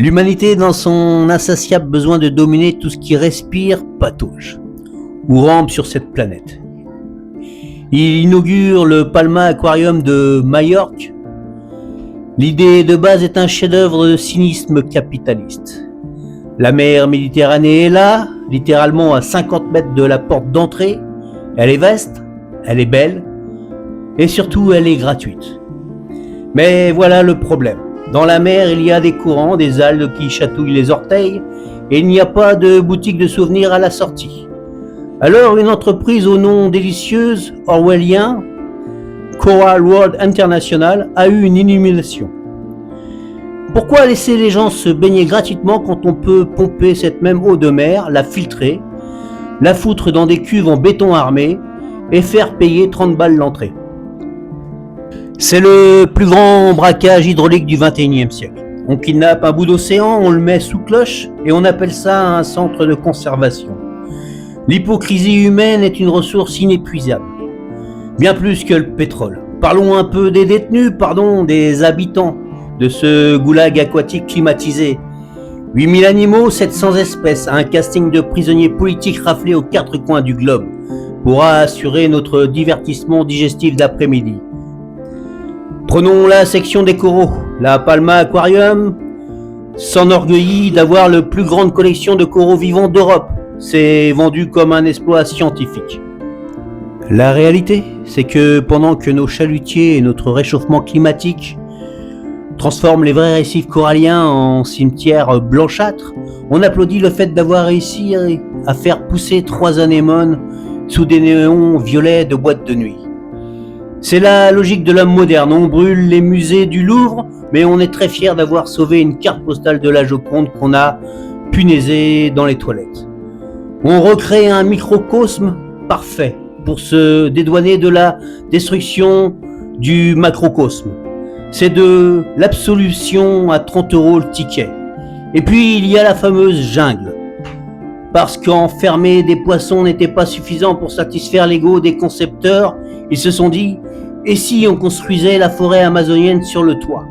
L'humanité, dans son insatiable besoin de dominer tout ce qui respire, patauge ou rampe sur cette planète. Il inaugure le Palma Aquarium de Majorque. L'idée de base est un chef-d'œuvre de cynisme capitaliste. La mer Méditerranée est là, littéralement à 50 mètres de la porte d'entrée. Elle est vaste, elle est belle, et surtout elle est gratuite. Mais voilà le problème. Dans la mer, il y a des courants, des algues qui chatouillent les orteils, et il n'y a pas de boutique de souvenirs à la sortie. Alors une entreprise au nom délicieuse, orwellien, Coral World International, a eu une illumination. Pourquoi laisser les gens se baigner gratuitement quand on peut pomper cette même eau de mer, la filtrer, la foutre dans des cuves en béton armé et faire payer 30 balles l'entrée? C'est le plus grand braquage hydraulique du XXIe siècle. On kidnappe un bout d'océan, on le met sous cloche et on appelle ça un centre de conservation. L'hypocrisie humaine est une ressource inépuisable, bien plus que le pétrole. Parlons un peu des détenus, des habitants de ce goulag aquatique climatisé. 8000 animaux, 700 espèces, un casting de prisonniers politiques raflés aux quatre coins du globe pourra assurer notre divertissement digestif d'après-midi. Prenons la section des coraux. La Palma Aquarium s'enorgueillit d'avoir la plus grande collection de coraux vivants d'Europe. C'est vendu comme un exploit scientifique. La réalité, c'est que pendant que nos chalutiers et notre réchauffement climatique transforment les vrais récifs coralliens en cimetières blanchâtres, on applaudit le fait d'avoir réussi à faire pousser 3 anémones sous des néons violets de boîtes de nuit. C'est la logique de l'homme moderne. On brûle les musées du Louvre, mais on est très fier d'avoir sauvé une carte postale de la Joconde qu'on a punaisée dans les toilettes. On recrée un microcosme parfait pour se dédouaner de la destruction du macrocosme. C'est de l'absolution à 30 € le ticket. Et puis il y a la fameuse jungle. Parce qu'enfermer des poissons n'était pas suffisant pour satisfaire l'ego des concepteurs, ils se sont dit « Et si on construisait la forêt amazonienne sur le toit ?»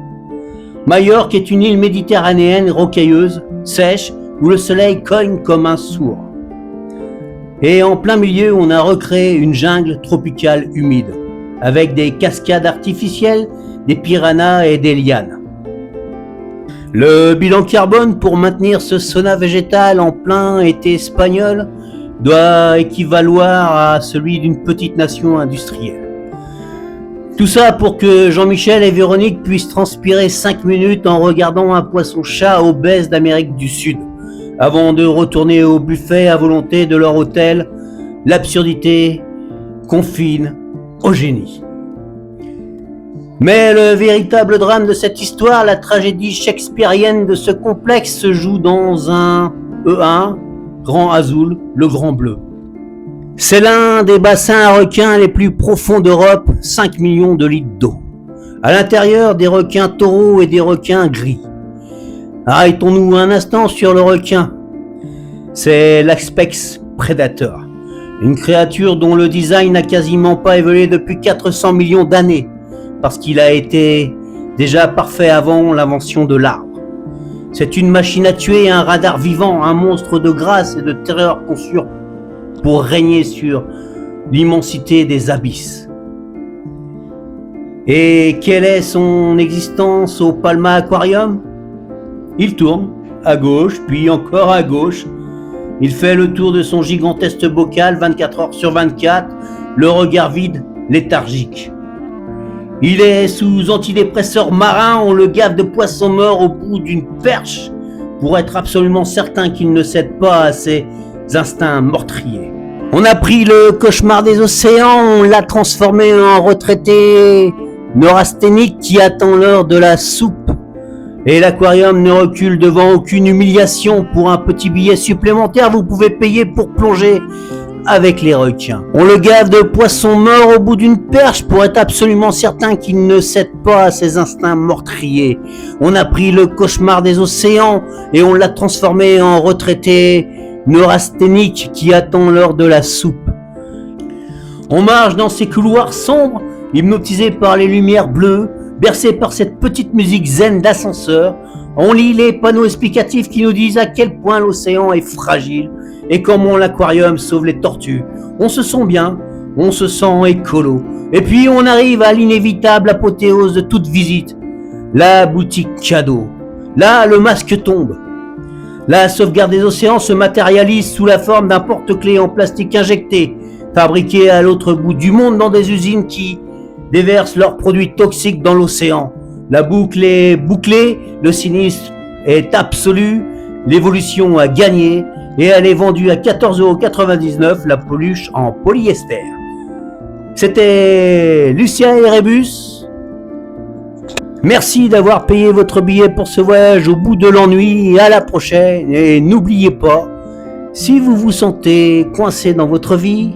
Majorque est une île méditerranéenne rocailleuse, sèche, où le soleil cogne comme un sourd. Et en plein milieu, on a recréé une jungle tropicale humide, avec des cascades artificielles, des piranhas et des lianes. Le bilan carbone pour maintenir ce sauna végétal en plein été espagnol doit équivaloir à celui d'une petite nation industrielle. Tout ça pour que Jean-Michel et Véronique puissent transpirer 5 minutes en regardant un poisson-chat obèse d'Amérique du Sud, avant de retourner au buffet à volonté de leur hôtel. L'absurdité confine au génie. Mais le véritable drame de cette histoire, la tragédie shakespearienne de ce complexe, se joue dans un E1, Grand Azul, le Grand Bleu. C'est l'un des bassins à requins les plus profonds d'Europe, 5 millions de litres d'eau. À l'intérieur, des requins taureaux et des requins gris. Arrêtons-nous un instant sur le requin. C'est l'Apex Predator, une créature dont le design n'a quasiment pas évolué depuis 400 millions d'années. Parce qu'il a été déjà parfait avant l'invention de l'arbre. C'est une machine à tuer, un radar vivant, un monstre de grâce et de terreur conçu pour régner sur l'immensité des abysses. Et quelle est son existence au Palma Aquarium? Il tourne, à gauche, puis encore à gauche. Il fait le tour de son gigantesque bocal 24 heures sur 24, le regard vide, léthargique. Il est sous antidépresseur marin, on le gave de poissons morts au bout d'une perche pour être absolument certain qu'il ne cède pas à ses instincts meurtriers. On a pris le cauchemar des océans, on l'a transformé en retraité neurasthénique qui attend l'heure de la soupe. Et l'aquarium ne recule devant aucune humiliation. Pour un petit billet supplémentaire, vous pouvez payer pour plonger avec les requins. On le gave de poissons morts au bout d'une perche pour être absolument certain qu'il ne cède pas à ses instincts meurtriers. On a pris le cauchemar des océans et on l'a transformé en retraité neurasthénique qui attend l'heure de la soupe. On marche dans ces couloirs sombres, hypnotisés par les lumières bleues, bercés par cette petite musique zen d'ascenseur, On lit les panneaux explicatifs qui nous disent à quel point l'océan est fragile et comment l'aquarium sauve les tortues. On se sent bien, on se sent écolo. Et puis on arrive à l'inévitable apothéose de toute visite, la boutique cadeau. Là, le masque tombe. La sauvegarde des océans se matérialise sous la forme d'un porte-clés en plastique injecté, fabriqué à l'autre bout du monde dans des usines qui déversent leurs produits toxiques dans l'océan. La boucle est bouclée, le cynisme est absolu, l'évolution a gagné et elle est vendue à 14,99 € la peluche en polyester. C'était Lucien et Rébus. Merci d'avoir payé votre billet pour ce voyage au bout de l'ennui et à la prochaine. Et n'oubliez pas, si vous vous sentez coincé dans votre vie,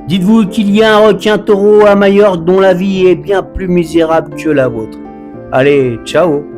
dites-vous qu'il y a un requin taureau à Majorque dont la vie est bien plus misérable que la vôtre. Allez, ciao!